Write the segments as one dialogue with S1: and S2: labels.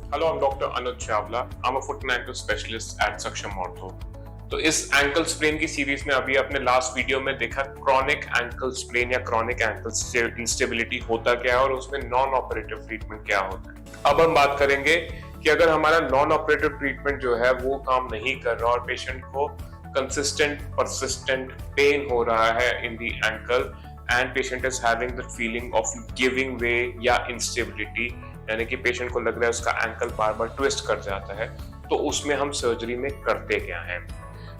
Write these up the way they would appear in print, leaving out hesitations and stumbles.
S1: Hello, I'm Dr. Anuj Chawla. I'm a foot and ankle specialist at Saksham Ortho. तो इस ankle sprain की series में अभी आपने लास्ट वीडियो में देखा क्रॉनिक एंकल स्प्रेन या क्रॉनिक एंकल इंस्टेबिलिटी होता क्या है और उसमें नॉन ऑपरेटिव ट्रीटमेंट क्या होता है। अब हम बात करेंगे कि अगर हमारा नॉन ऑपरेटिव ट्रीटमेंट जो है वो काम नहीं कर रहा और पेशेंट को कंसिस्टेंट परसिस्टेंट पेन हो रहा है in the ankle and patient is having the feeling of giving way या इंस्टेबिलिटी, यानी कि पेशेंट को लग रहा है उसका एंकल बार बार ट्विस्ट कर जाता है, तो उसमें हम सर्जरी में करते क्या हैं।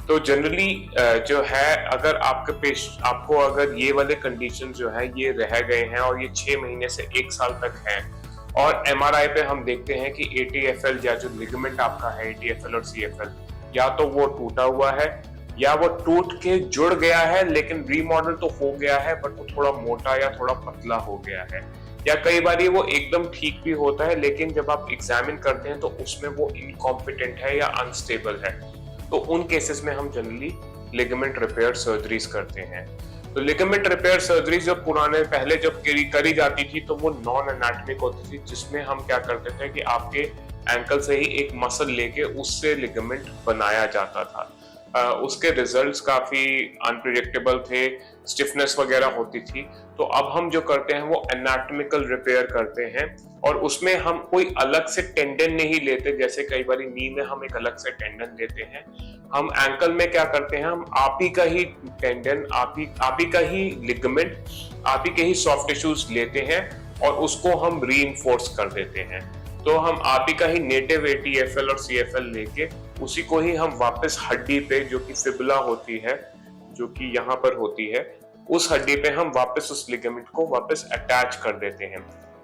S1: तो जनरली जो है अगर आपको अगर ये वाले कंडीशन जो है ये रह गए हैं और ये 6 महीने से 1 साल तक हैं और एमआरआई पे हम देखते हैं कि एटीएफएल या जो लिगामेंट आपका है एटीएफएल और सीएफएल या तो वो टूटा हुआ है या वो टूट के जुड़ गया है लेकिन रीमॉडल तो हो गया है बट वो थोड़ा मोटा या थोड़ा पतला हो गया है, या कई बार वो एकदम ठीक भी होता है लेकिन जब आप एग्जामिन करते हैं तो उसमें वो इनकॉम्पिटेंट है या अनस्टेबल है, तो उन केसेस में हम जनरली लिगामेंट रिपेयर सर्जरीज करते हैं। तो लिगामेंट रिपेयर सर्जरी जो पहले जब करी जाती थी तो वो नॉन एनाटॉमिक होती थी, जिसमें हम क्या करते थे कि आपके एंकल से ही एक मसल लेके उससे लिगामेंट बनाया जाता था। उसके रिजल्ट्स काफी अनप्रिडिक्टेबल थे, स्टिफनेस वगैरह होती थी। तो अब हम जो करते हैं वो एनाटॉमिकल रिपेयर करते हैं और उसमें हम कोई अलग से टेंडन नहीं लेते, जैसे कई बार नी में हम एक अलग से टेंडन लेते हैं। हम एंकल में क्या करते हैं, हम आप ही का ही टेंडन, आप ही का ही लिगामेंट, आप ही के ही सॉफ्ट टिश्यूज लेते हैं और उसको हम रीइंफोर्स कर देते हैं। तो हम आप ही का ही नेटिव एटीएफएल और सीएफएल लेके उसी को ही हम वापस हड्डी पे, जो कि फिबुला होती है, जो कि यहाँ पर होती है, उस हड्डी पे हम वापस उस लिगामेंट को वापस अटैच कर देते हैं।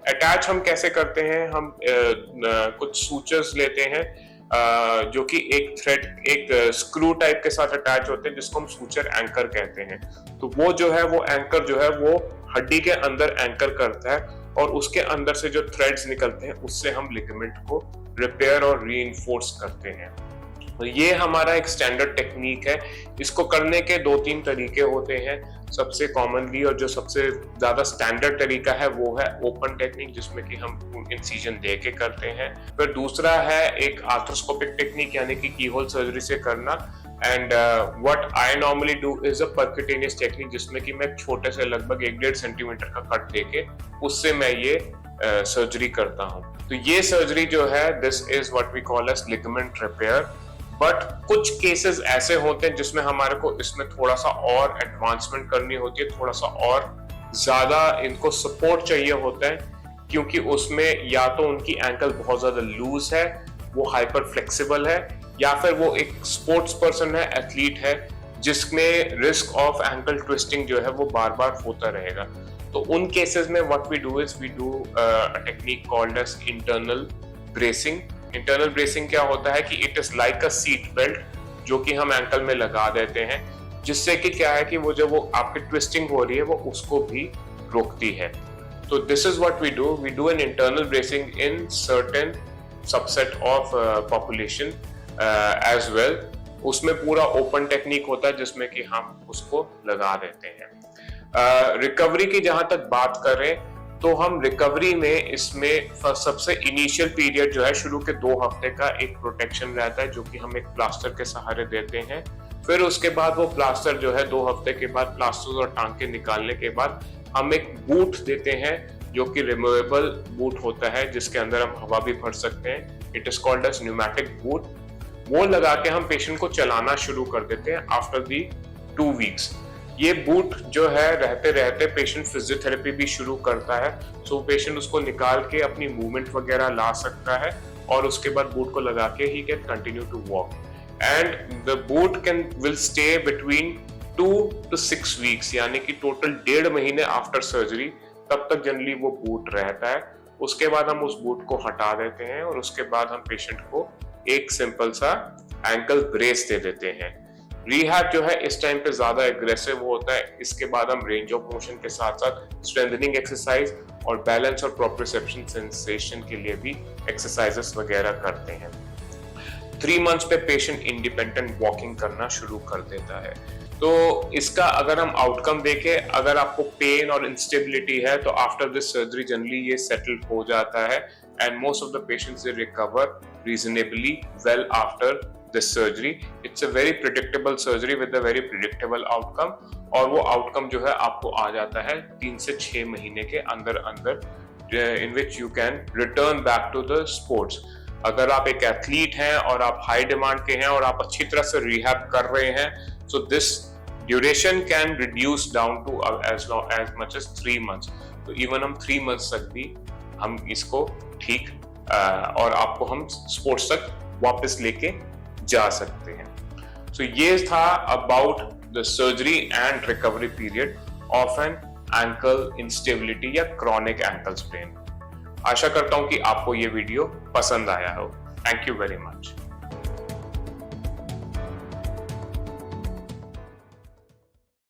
S1: अटैच हम कैसे करते हैं, हम कुछ सूचर्स लेते हैं जो कि एक थ्रेड, एक स्क्रू टाइप के साथ अटैच होते हैं जिसको हम सूचर एंकर कहते हैं। तो वो जो है वो एंकर जो है वो हड्डी के अंदर एंकर करता है और उसके अंदर से जो थ्रेड्स निकलते हैं उससे हम लिगामेंट को रिपेयर और रीइंफोर्स करते हैं। तो ये हमारा एक स्टैंडर्ड टेक्निक है। इसको करने के 2-3 तरीके होते हैं। सबसे कॉमनली और जो सबसे ज्यादा स्टैंडर्ड तरीका है वो है ओपन टेक्निक, जिसमें कि हम इंसिजन दे के करते हैं। फिर दूसरा है एक आर्थ्रोस्कोपिक टेक्निक, यानी कि कीहोल सर्जरी से करना। And what I normally do is a percutaneous technique, जिसमें कि मैं छोटे से लगभग 1-1.5 सेंटीमीटर का कट देके उससे मैं ये सर्जरी करता हूँ। तो ये सर्जरी जो है this is what we call as ligament repair. But कुछ केसेस ऐसे होते हैं जिसमें हमारे को इसमें थोड़ा सा और एडवांसमेंट करनी होती है, थोड़ा सा और ज्यादा इनको सपोर्ट चाहिए होता है, क्योंकि उसमें या तो उनकी एंकल बहुत ज्यादा लूज है, वो हाइपर फ्लेक्सिबल है, या फिर वो एक स्पोर्ट्स पर्सन है, एथलीट है, जिसमें रिस्क ऑफ एंकल ट्विस्टिंग जो है वो बार बार होता रहेगा। तो उन केसेस में what we do is we do a technique called as internal bracing. Internal bracing क्या होता है कि it is like a seat belt, जो कि हम एंकल में लगा देते हैं, जिससे कि क्या है कि वो जो वो आपकी ट्विस्टिंग हो रही है वो उसको भी रोकती है। तो this is what we do an internal bracing in certain subset of population as well. उसमें पूरा ओपन टेक्निक होता है जिसमें कि हम उसको लगा देते हैं। रिकवरी की जहां तक बात करें तो हम रिकवरी में इसमें सबसे इनिशियल पीरियड जो है शुरू के 2 हफ्ते का एक प्रोटेक्शन रहता है, जो कि हम एक प्लास्टर के सहारे देते हैं। फिर उसके बाद वो प्लास्टर जो है 2 हफ्ते के बाद प्लास्टर और टांके निकालने के बाद हम एक बूट देते हैं, जो कि रिमूवेबल बूट होता है, जिसके अंदर हम हवा भी भर सकते हैं। It is called as pneumatic boot. वो लगा के हम पेशेंट को चलाना शुरू कर देते हैं आफ्टर दी 2 वीक्स। ये बूट जो है रहते रहते पेशेंट फिजियोथेरेपी भी शुरू करता है, सो पेशेंट उसको निकाल के अपनी मूवमेंट वगैरह ला सकता है और उसके बाद बूट को लगा के ही can continue to walk. And the boot will stay between 2 to 6 weeks, यानी कि टोटल 1.5 महीने आफ्टर सर्जरी तब तक जनरली वो बूट रहता है। उसके बाद हम उस बूट को हटा देते हैं और उसके बाद हम पेशेंट को एक सिंपल सा एंकल ब्रेस दे देते हैं। रिहैब जो है इस टाइम पे ज्यादा एग्रेसिव होता है। इसके बाद हम रेंज ऑफ मोशन के साथ साथ स्ट्रेंथनिंग एक्सरसाइज और बैलेंस और प्रोप्रियोसेप्शन सेंसेशन के लिए भी एक्सरसाइजेस वगैरह करते हैं। 3 मंथ्स पे पेशेंट इंडिपेंडेंट वॉकिंग करना शुरू कर देता है। तो इसका अगर हम आउटकम देखें, अगर आपको पेन और इंस्टेबिलिटी है तो आफ्टर दिस सर्जरी जनरली ये सेटल हो जाता है and most of the patients they recover reasonably well after this surgery. It's a very predictable surgery with a very predictable outcome, और वो outcome जो है आपको आ जाता है 3 से 6 महीने के अंदर अंदर, in which you can return back to the sports. अगर आप एक एथलीट हैं और आप हाई डिमांड के हैं और आप अच्छी तरह से रिहैब कर रहे हैं, so this duration can reduce down to as much as 3 months. तो even हम 3 months तक भी हम इसको ठीक और आपको हम स्पोर्ट्स तक वापस लेके जा सकते हैं. So ये था about the surgery and recovery period of an ankle instability या chronic ankle sprain. आशा करता हूं कि आपको ये वीडियो पसंद आया हो. Thank you very much.